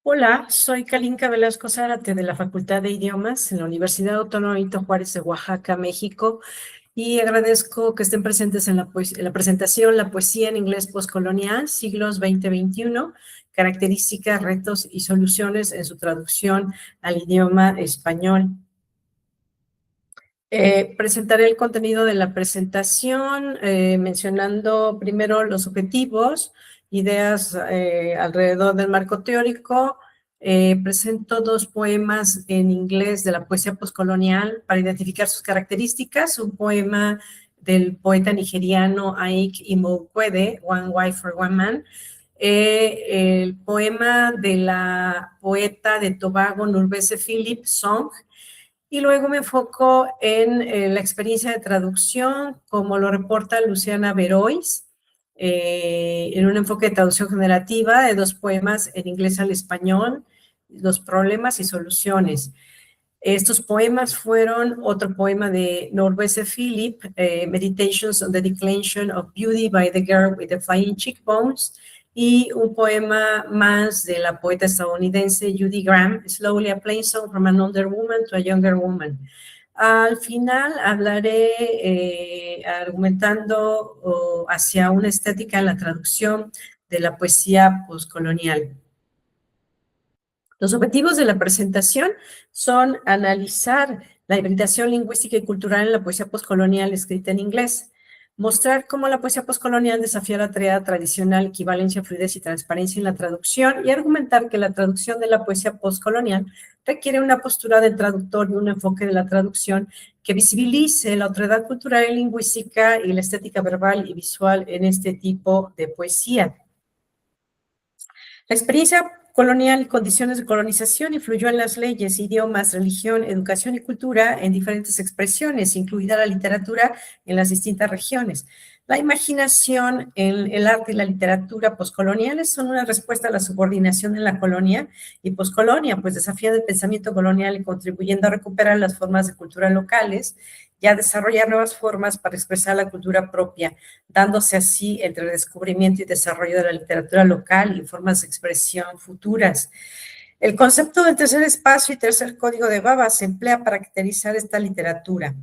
Hola, soy Kalinka Velasco Zárate de la Facultad de Idiomas en la Universidad Autónoma Benito Juárez de Oaxaca, México, y agradezco que estén presentes en la presentación La poesía en inglés postcolonial, siglos XX-XXI, características, retos y soluciones en su traducción al idioma español. Presentaré el contenido de la presentación mencionando primero los objetivos, ideas alrededor del marco teórico. Presento 2 poemas en inglés de la poesía postcolonial para identificar sus características. Un poema del poeta nigeriano Ike Imokwede, One Wife for One Man. El poema de la poeta de Tobago, Nurbese Philip, Song. Y luego me enfoco en la experiencia de traducción, como lo reporta Luciana Berois, en un enfoque de traducción generativa de 2 poemas en inglés al español, Los problemas y soluciones. Estos poemas fueron otro poema de Nurbese Philip, Meditations on the Declension of Beauty by the Girl with the Flying Cheekbones, y un poema más de la poeta estadounidense Judy Graham, Slowly a Plain Song from an Older Woman to a Younger Woman. Al final hablaré argumentando hacia una estética en la traducción de la poesía postcolonial. Los objetivos de la presentación son analizar la hibridación lingüística y cultural en la poesía postcolonial escrita en inglés, mostrar cómo la poesía postcolonial desafía la tríada tradicional, equivalencia, fluidez y transparencia en la traducción, y argumentar que la traducción de la poesía postcolonial requiere una postura del traductor y un enfoque de la traducción que visibilice la otredad cultural y lingüística y la estética verbal y visual en este tipo de poesía. La experiencia colonial y condiciones de colonización influyó en las leyes, idiomas, religión, educación y cultura en diferentes expresiones, incluida la literatura en las distintas regiones. La imaginación, el arte y la literatura poscoloniales son una respuesta a la subordinación en la colonia y poscolonia, pues desafían el pensamiento colonial y contribuyendo a recuperar las formas de cultura locales y a desarrollar nuevas formas para expresar la cultura propia, dándose así el redescubrimiento y desarrollo de la literatura local y formas de expresión futuras. El concepto del tercer espacio y tercer código de Baba se emplea para caracterizar esta literatura.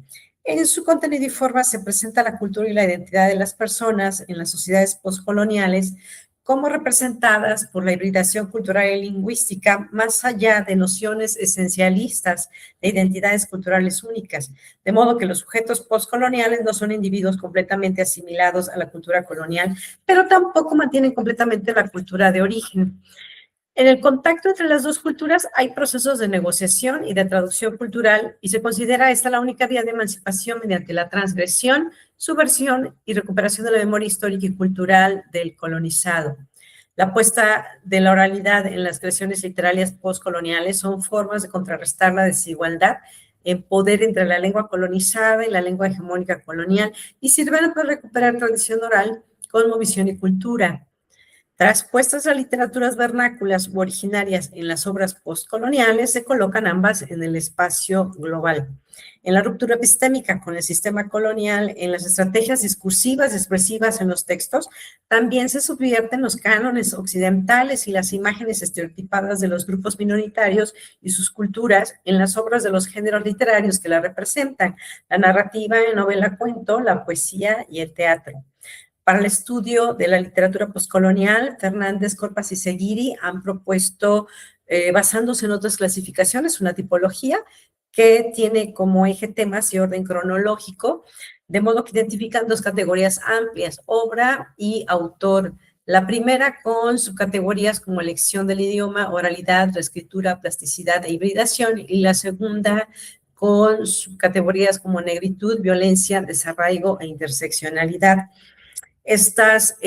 En su contenido y forma se presenta la cultura y la identidad de las personas en las sociedades postcoloniales como representadas por la hibridación cultural y lingüística, más allá de nociones esencialistas de identidades culturales únicas, de modo que los sujetos postcoloniales no son individuos completamente asimilados a la cultura colonial, pero tampoco mantienen completamente la cultura de origen. En el contacto entre las dos culturas hay procesos de negociación y de traducción cultural y se considera esta la única vía de emancipación mediante la transgresión, subversión y recuperación de la memoria histórica y cultural del colonizado. La puesta de la oralidad en las creaciones literarias postcoloniales son formas de contrarrestar la desigualdad en poder entre la lengua colonizada y la lengua hegemónica colonial y sirven para recuperar tradición oral, cosmovisión y cultura. Traspuestas a literaturas vernáculas u originarias en las obras postcoloniales, se colocan ambas en el espacio global. En la ruptura epistémica con el sistema colonial, en las estrategias discursivas y expresivas en los textos, también se subvierten los cánones occidentales y las imágenes estereotipadas de los grupos minoritarios y sus culturas en las obras de los géneros literarios que la representan, la narrativa, el novela cuento, la poesía y el teatro. Para el estudio de la literatura postcolonial, Fernández, Corpas y Seguiri han propuesto, basándose en otras clasificaciones, una tipología que tiene como eje temas y orden cronológico, de modo que identifican 2 categorías amplias, obra y autor. La primera con subcategorías como elección del idioma, oralidad, reescritura, plasticidad e hibridación, y la segunda con subcategorías como negritud, violencia, desarraigo e interseccionalidad. Estas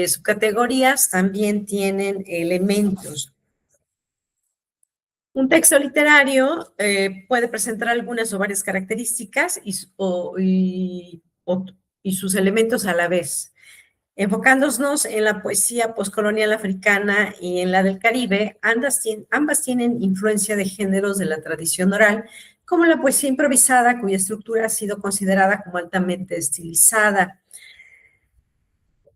subcategorías también tienen elementos. Un texto literario puede presentar algunas o varias características y sus elementos a la vez. Enfocándonos en la poesía postcolonial africana y en la del Caribe, ambas tienen influencia de géneros de la tradición oral, como la poesía improvisada, cuya estructura ha sido considerada como altamente estilizada.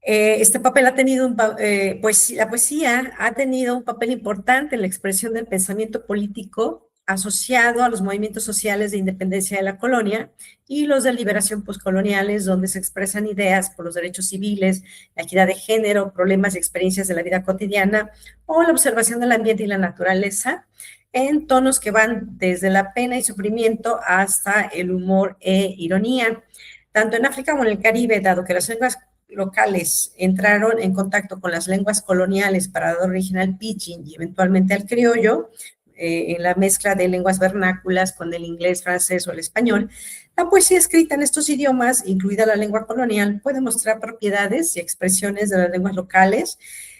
Este papel ha tenido la poesía ha tenido un papel importante en la expresión del pensamiento político asociado a los movimientos sociales de independencia de la colonia y los de liberación postcoloniales, donde se expresan ideas por los derechos civiles, la equidad de género, problemas y experiencias de la vida cotidiana o la observación del ambiente y la naturaleza, en tonos que van desde la pena y sufrimiento hasta el humor e ironía. Tanto en África como en el Caribe, dado que las lenguas locales entraron en contacto con las lenguas coloniales para dar origen al pidgin y eventualmente al criollo, en la mezcla de lenguas vernáculas con el inglés, francés o el español, la poesía escrita en estos idiomas, incluida la lengua colonial, puede mostrar propiedades y expresiones de las lenguas locales,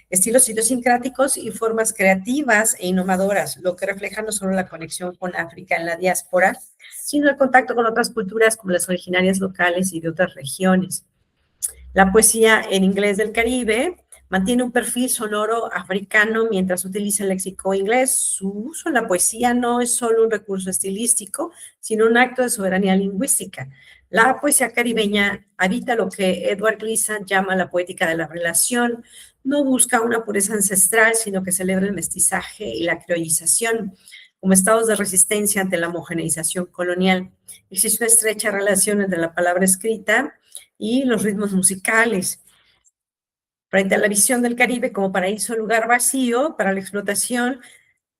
estilos idiosincráticos y formas creativas e innovadoras, lo que refleja no solo la conexión con África en la diáspora, sino el contacto con otras culturas como las originarias locales y de otras regiones. La poesía en inglés del Caribe mantiene un perfil sonoro africano mientras utiliza el léxico inglés. Su uso en la poesía no es solo un recurso estilístico, sino un acto de soberanía lingüística. La poesía caribeña habita lo que Edward Glissant llama la poética de la relación. No busca una pureza ancestral, sino que celebra el mestizaje y la criollización como estados de resistencia ante la homogeneización colonial. Existe una estrecha relación entre la palabra escrita y los ritmos musicales. Frente a la visión del Caribe como paraíso, lugar vacío para la explotación,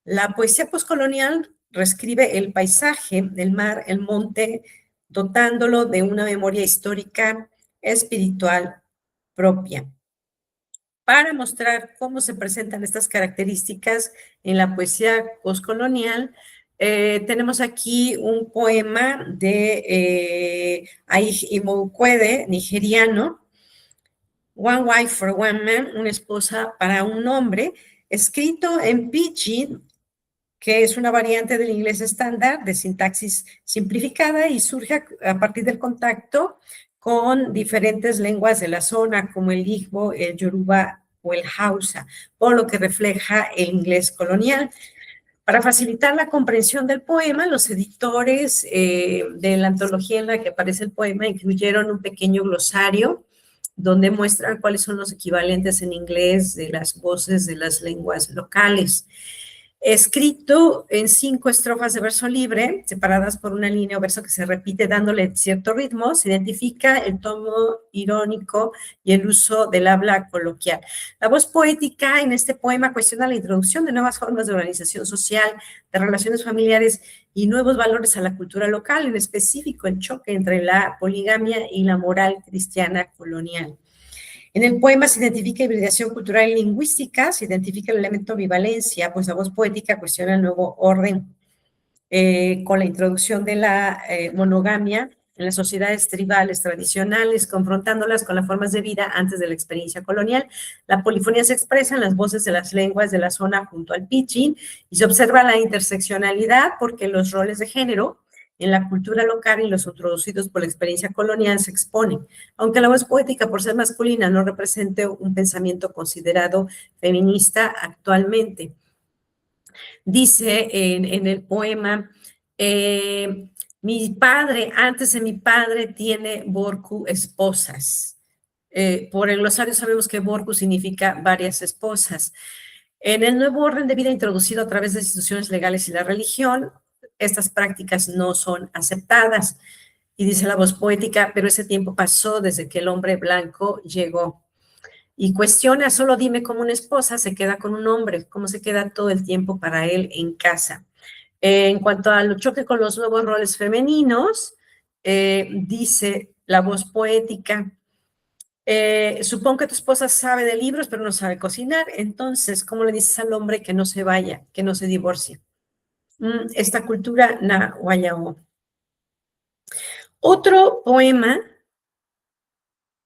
la poesía postcolonial reescribe el paisaje, el mar, el monte, dotándolo de una memoria histórica espiritual propia. Para mostrar cómo se presentan estas características en la poesía postcolonial, tenemos aquí un poema de Aïch Imokwede, nigeriano, One Wife for One Man, una esposa para un hombre, escrito en pidgin, que es una variante del inglés estándar de sintaxis simplificada y surge a partir del contacto con diferentes lenguas de la zona, como el Igbo, el Yoruba o el Hausa, por lo que refleja el inglés colonial. Para facilitar la comprensión del poema, los editores de la antología en la que aparece el poema incluyeron un pequeño glosario donde muestran cuáles son los equivalentes en inglés de las voces de las lenguas locales. Escrito en 5 estrofas de verso libre, separadas por una línea o verso que se repite dándole cierto ritmo, se identifica el tono irónico y el uso del habla coloquial. La voz poética en este poema cuestiona la introducción de nuevas formas de organización social, de relaciones familiares y nuevos valores a la cultura local, en específico el choque entre la poligamia y la moral cristiana colonial. En el poema se identifica hibridación cultural y lingüística, se identifica el elemento ambivalencia, pues la voz poética cuestiona el nuevo orden con la introducción de la monogamia en las sociedades tribales tradicionales, confrontándolas con las formas de vida antes de la experiencia colonial. La polifonía se expresa en las voces de las lenguas de la zona junto al pidgin y se observa la interseccionalidad porque los roles de género en la cultura local y los introducidos por la experiencia colonial se exponen, aunque la voz poética, por ser masculina, no represente un pensamiento considerado feminista actualmente. Dice en el poema, mi padre, antes de mi padre, tiene Borku esposas. Por el glosario sabemos que Borku significa varias esposas. En el nuevo orden de vida introducido a través de instituciones legales y la religión, estas prácticas no son aceptadas. Y dice la voz poética, pero ese tiempo pasó desde que el hombre blanco llegó. Y cuestiona, solo dime cómo una esposa se queda con un hombre, cómo se queda todo el tiempo para él en casa. En cuanto al choque con los nuevos roles femeninos, dice la voz poética, supongo que tu esposa sabe de libros, pero no sabe cocinar, entonces, ¿cómo le dices al hombre que no se vaya, que no se divorcie? Esta cultura na guayao. Otro poema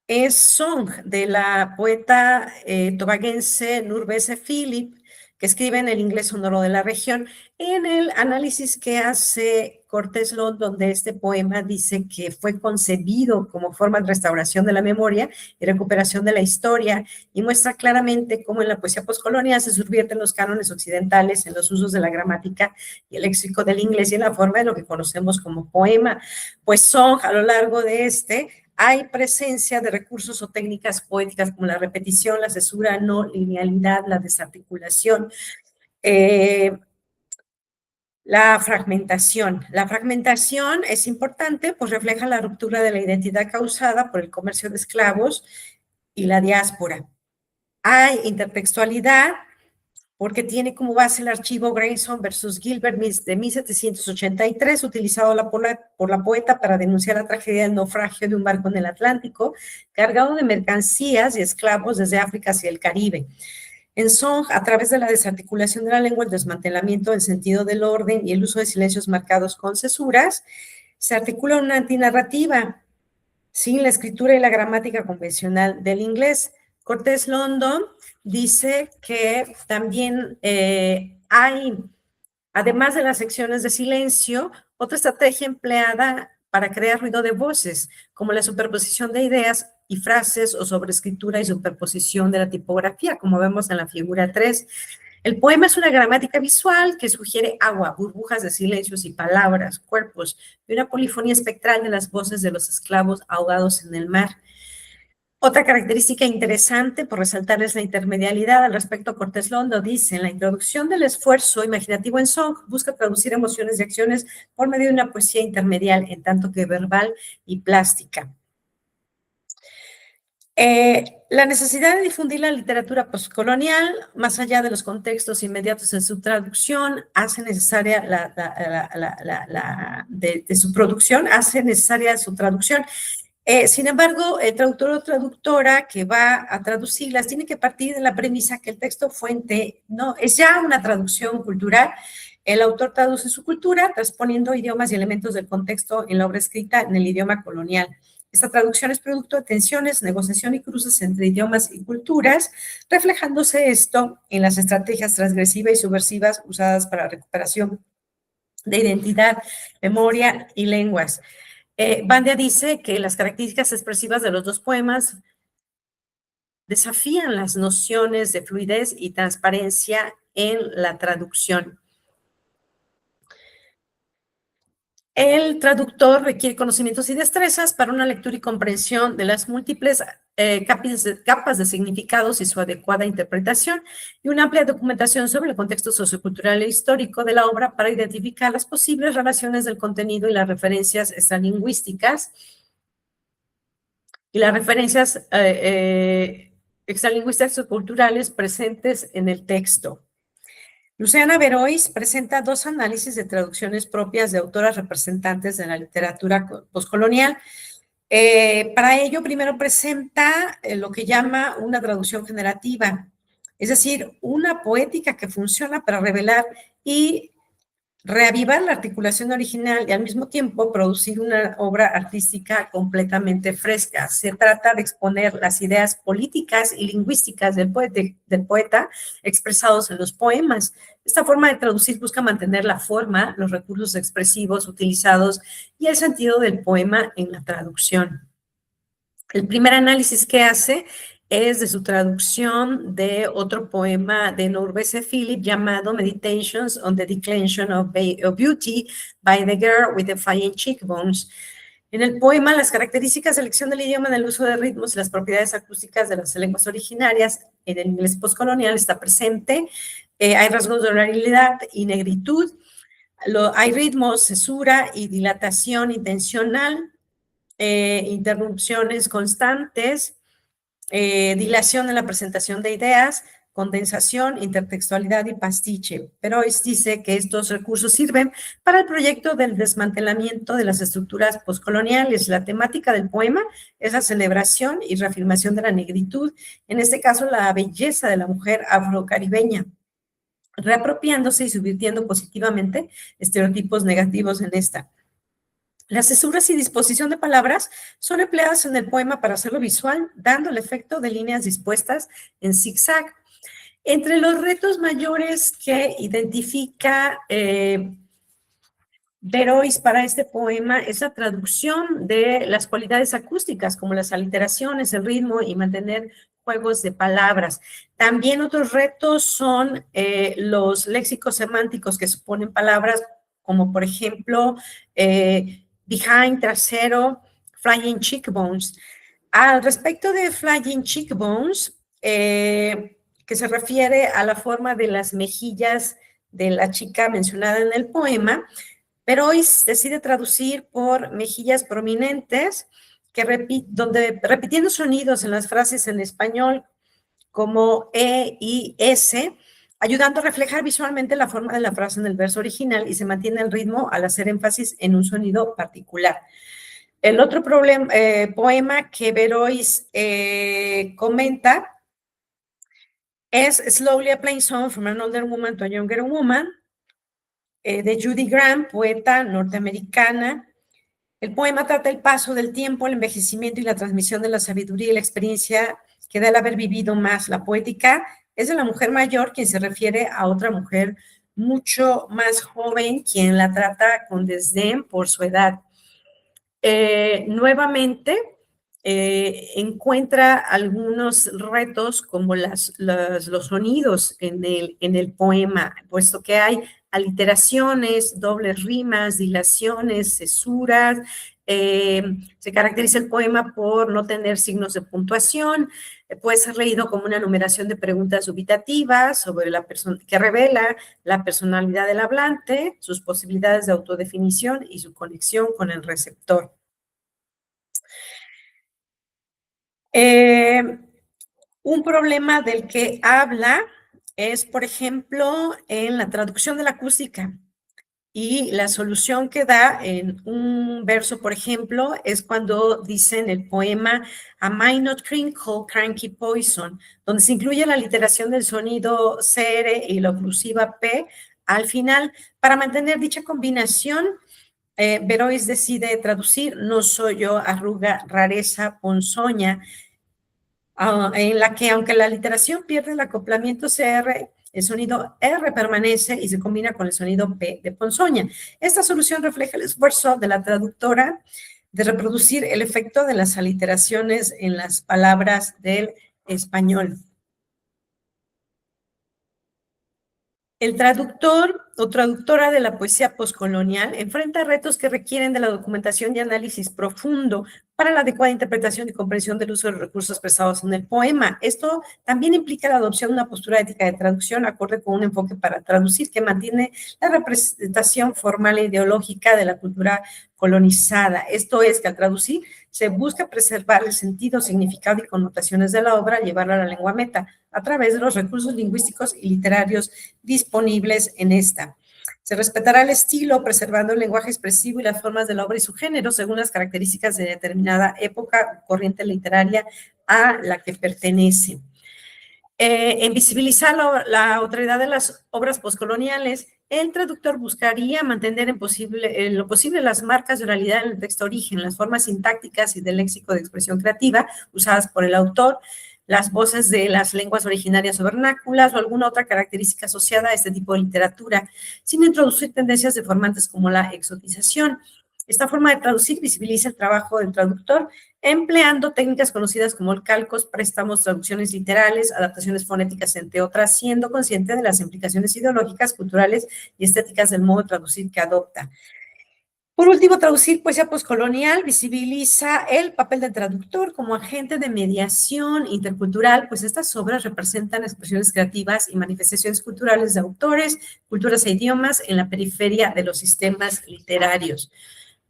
es Song, de la poeta tobaguense Nurbese Philip, que escribe en el inglés sonoro de la región, en el análisis que hace Cortés London de este poema, dice que fue concebido como forma de restauración de la memoria y recuperación de la historia, y muestra claramente cómo en la poesía postcolonial se subvierten los cánones occidentales en los usos de la gramática y el léxico del inglés y en la forma de lo que conocemos como poema. Pues Song, a lo largo de hay presencia de recursos o técnicas poéticas como la repetición, la cesura, no linealidad, la desarticulación, la fragmentación. La fragmentación es importante, pues refleja la ruptura de la identidad causada por el comercio de esclavos y la diáspora. Hay intertextualidad, porque tiene como base el archivo Grayson versus Gilbert de 1783, utilizado por la poeta para denunciar la tragedia del naufragio de un barco en el Atlántico, cargado de mercancías y esclavos desde África hacia el Caribe. En Song, a través de la desarticulación de la lengua, el desmantelamiento del sentido del orden y el uso de silencios marcados con cesuras, se articula una antinarrativa sin la escritura y la gramática convencional del inglés. Cortés London dice que también hay, además de las secciones de silencio, otra estrategia empleada para crear ruido de voces, como la superposición de ideas y frases o sobreescritura y superposición de la tipografía, como vemos en la figura 3. El poema es una gramática visual que sugiere agua, burbujas de silencios y palabras, cuerpos, y una polifonía espectral de las voces de los esclavos ahogados en el mar. Otra característica interesante por resaltar es la intermedialidad. Al respecto, Cortés Londo dice, en la introducción del esfuerzo imaginativo en Song, busca traducir emociones y acciones por medio de una poesía intermedial, en tanto que verbal y plástica. La necesidad de difundir la literatura postcolonial, más allá de los contextos inmediatos en su traducción, hace necesaria de su producción, hace necesaria su traducción. Sin embargo, el traductor o traductora que va a traducirlas tiene que partir de la premisa que el texto fuente no es ya una traducción cultural. El autor traduce su cultura, transponiendo idiomas y elementos del contexto en la obra escrita en el idioma colonial. Esta traducción es producto de tensiones, negociación y cruces entre idiomas y culturas, reflejándose esto en las estrategias transgresivas y subversivas usadas para la recuperación de identidad, memoria y lenguas. Bandia dice que las características expresivas de los dos poemas desafían las nociones de fluidez y transparencia en la traducción. El traductor requiere conocimientos y destrezas para una lectura y comprensión de las múltiples capas de significados y su adecuada interpretación, y una amplia documentación sobre el contexto sociocultural e histórico de la obra para identificar las posibles relaciones del contenido y las referencias extralingüísticas extralingüísticas o culturales presentes en el texto. Luciana Berois presenta dos análisis de traducciones propias de autoras representantes de la literatura postcolonial. Para ello, primero presenta lo que llama una traducción generativa, es decir, una poética que funciona para revelar y reavivar la articulación original y al mismo tiempo producir una obra artística completamente fresca. Se trata de exponer las ideas políticas y lingüísticas del poeta expresados en los poemas. Esta forma de traducir busca mantener la forma, los recursos expresivos utilizados y el sentido del poema en la traducción. El primer análisis que hace es de su traducción de otro poema de Norbert C. Philip llamado Meditations on the Declension of Beauty by the Girl with the Fine Cheekbones. En el poema, las características de elección del idioma en el uso de ritmos y las propiedades acústicas de las lenguas originarias en el inglés postcolonial está presente. Hay rasgos de oralidad y negritud. Hay ritmos, cesura y dilatación intencional, interrupciones constantes, dilación en la presentación de ideas, condensación, intertextualidad y pastiche. Berois dice que estos recursos sirven para el proyecto del desmantelamiento de las estructuras postcoloniales. La temática del poema es la celebración y reafirmación de la negritud, en este caso la belleza de la mujer afrocaribeña, reapropiándose y subvirtiendo positivamente estereotipos negativos en esta. Las cesuras y disposición de palabras son empleadas en el poema para hacerlo visual, dando el efecto de líneas dispuestas en zigzag. Entre los retos mayores que identifica Berois para este poema es la traducción de las cualidades acústicas, como las aliteraciones, el ritmo y mantener juegos de palabras. También otros retos son los léxicos semánticos que suponen palabras como, por ejemplo, behind, trasero, Flying Cheekbones. Al respecto de Flying Cheekbones, que se refiere a la forma de las mejillas de la chica mencionada en el poema, Berois decide traducir por mejillas prominentes, donde repitiendo sonidos en las frases en español como E y S, ayudando a reflejar visualmente la forma de la frase en el verso original y se mantiene el ritmo al hacer énfasis en un sonido particular. El otro poema que Berois comenta es Slowly a Plain Song from an Older Woman to a Younger Woman, de Judy Graham, poeta norteamericana. El poema trata el paso del tiempo, el envejecimiento y la transmisión de la sabiduría y la experiencia que da el haber vivido más. La poética es de la mujer mayor, quien se refiere a otra mujer mucho más joven, quien la trata con desdén por su edad. Nuevamente, encuentra algunos retos como los sonidos en el poema, puesto que hay aliteraciones, dobles rimas, dilaciones, cesuras. Se caracteriza el poema por no tener signos de puntuación. Puede ser leído como una numeración de preguntas dubitativas sobre la persona, que revela la personalidad del hablante, sus posibilidades de autodefinición y su conexión con el receptor. Un problema del que habla es, por ejemplo, en la traducción de la acústica. Y la solución que da en un verso, por ejemplo, es cuando dice en el poema Am I not crinkle, cranky poison, donde se incluye la literación del sonido CR y la oclusiva P al final. Para mantener dicha combinación, Berois decide traducir no soy yo, arruga, rareza, ponzoña, en la que aunque la literación pierde el acoplamiento CR, el sonido R permanece y se combina con el sonido P de ponzoña. Esta solución refleja el esfuerzo de la traductora de reproducir el efecto de las aliteraciones en las palabras del español. El traductor o traductora de la poesía poscolonial enfrenta retos que requieren de la documentación y análisis profundo para la adecuada interpretación y comprensión del uso de los recursos expresados en el poema. Esto también implica la adopción de una postura ética de traducción acorde con un enfoque para traducir que mantiene la representación formal e ideológica de la cultura colonizada. Esto es que al traducir se busca preservar el sentido, significado y connotaciones de la obra, llevarla a la lengua meta a través de los recursos lingüísticos y literarios disponibles en esta. Se respetará el estilo, preservando el lenguaje expresivo y las formas de la obra y su género según las características de determinada época, corriente literaria a la que pertenece. En visibilizar la autoridad de las obras postcoloniales, el traductor buscaría mantener en lo posible las marcas de oralidad en el texto origen, las formas sintácticas y del léxico de expresión creativa usadas por el autor, las voces de las lenguas originarias o vernáculas o alguna otra característica asociada a este tipo de literatura, sin introducir tendencias deformantes como la exotización. Esta forma de traducir visibiliza el trabajo del traductor empleando técnicas conocidas como calcos, préstamos, traducciones literales, adaptaciones fonéticas, entre otras, siendo consciente de las implicaciones ideológicas, culturales y estéticas del modo de traducir que adopta. Por último, traducir poesía poscolonial visibiliza el papel del traductor como agente de mediación intercultural, pues estas obras representan expresiones creativas y manifestaciones culturales de autores, culturas e idiomas en la periferia de los sistemas literarios.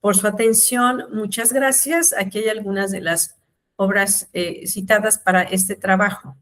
Por su atención, muchas gracias. Aquí hay algunas de las obras citadas para este trabajo.